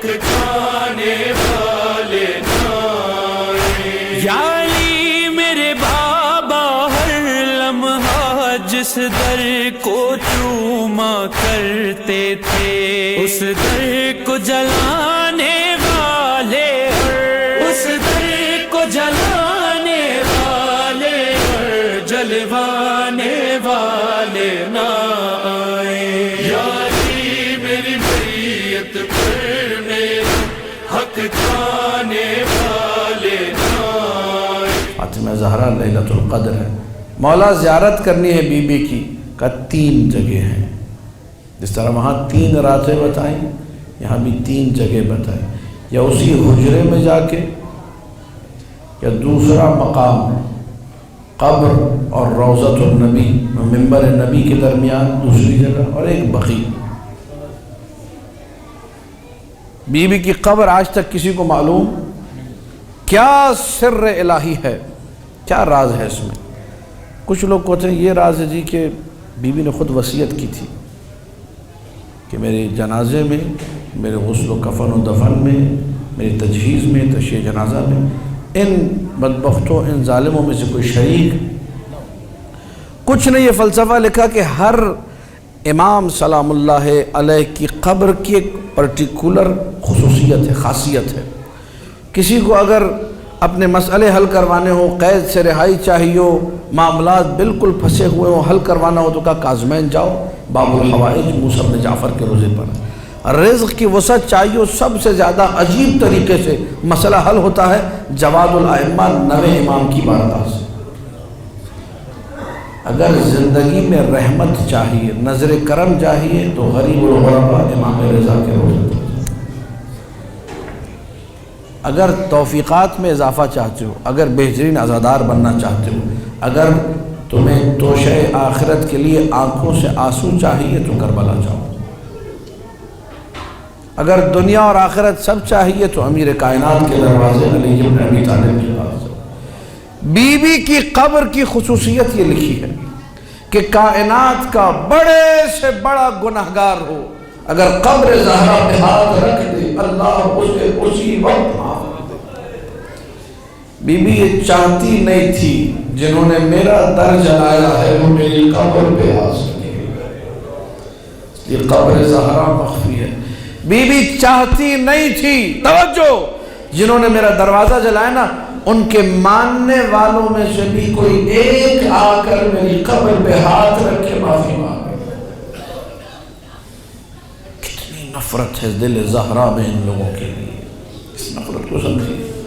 حق کھانے والے نائیں۔ یا علی میرے بابا ہر لمحہ جس در کو چوما کرتے تھے، اس در کو جلانے والے، اس در کو جلانے والے، جلوانے والے نہ آئیں۔ یا علی میری بیعت پر میرا حق کھانے والے نہ آئیں۔ فاطمہ زہرا لیلۃ القدر ہے، مولا زیارت کرنی ہے بی بی کی کا 3 جگہ ہیں، جس طرح وہاں 3 راتیں بتائیں، یہاں بھی 3 جگہ بتائیں، یا اسی حجرے میں جا کے، یا دوسرا مقام قبر اور روضۃ النبی منبر نبی کے درمیان دوسری جگہ، اور ایک بقیع۔ بی بی کی قبر آج تک کسی کو معلوم کیا سر الہی ہے، کیا راز ہے اس میں؟ کچھ لوگ کہتے ہیں یہ راز ہے جی کہ بی بی نے خود وصیت کی تھی کہ میرے جنازے میں، میرے غسل و کفن و دفن میں، میری تجہیز میں، تشییع جنازہ میں ان بدبختوں، ان ظالموں میں سے کوئی شریک۔ کچھ نے یہ فلسفہ لکھا کہ ہر امام سلام اللہ علیہ کی قبر کی ایک پرٹیکولر خصوصیت ہے، خاصیت ہے۔ کسی کو اگر اپنے مسئلے حل کروانے ہو، قید سے رہائی چاہیے ہو، معاملات بالکل پھنسے ہوئے ہوں، حل کروانا ہو تو کہا کاظمین جاؤ، باب الحوائج موسیٰ بن جعفر کے روزے پر۔ رزق کی وسعت چاہیے ہو، سب سے زیادہ عجیب طریقے سے مسئلہ حل ہوتا ہے جواد الائمہ 9 امام کی بارگاہ سے۔ اگر زندگی میں رحمت چاہیے، نظر کرم چاہیے تو غریب الغرباء امام رضا کے روزے پر۔ اگر توفیقات میں اضافہ چاہتے ہو، اگر بہترین عزادار بننا چاہتے ہو، اگر تمہیں توشہ آخرت کے لیے آنکھوں سے آنسو چاہیے تو کربلا جاؤ، اگر دنیا اور آخرت سب چاہیے تو امیر کائنات کے دروازے علی بن ابی طالب کے پاس جاؤ۔ بی بی کی قبر کی خصوصیت یہ لکھی ہے کہ کائنات کا بڑے سے بڑا گنہگار ہو، اگر قبر زہرا پہ ہاتھ رکھ دے اللہ اسے اسی وقت معاف کر دے۔ بی بی یہ چاہتی نہیں تھی جنہوں نے میرا در جلایا ہے وہ میری قبر پہ آ سکے، یہ قبر زہرا مخفی ہے۔ بی بی چاہتی نہیں تھی، توجہ، جنہوں نے میرا دروازہ جلایا نا ان کے ماننے والوں میں سے بھی کوئی ایک آ کر میری قبر پہ ہاتھ رکھ کے معافی مانگے۔ کتنی نفرت ہے دل زہرا میں ان لوگوں کے لیے، اس نفرت کو سمجھیے۔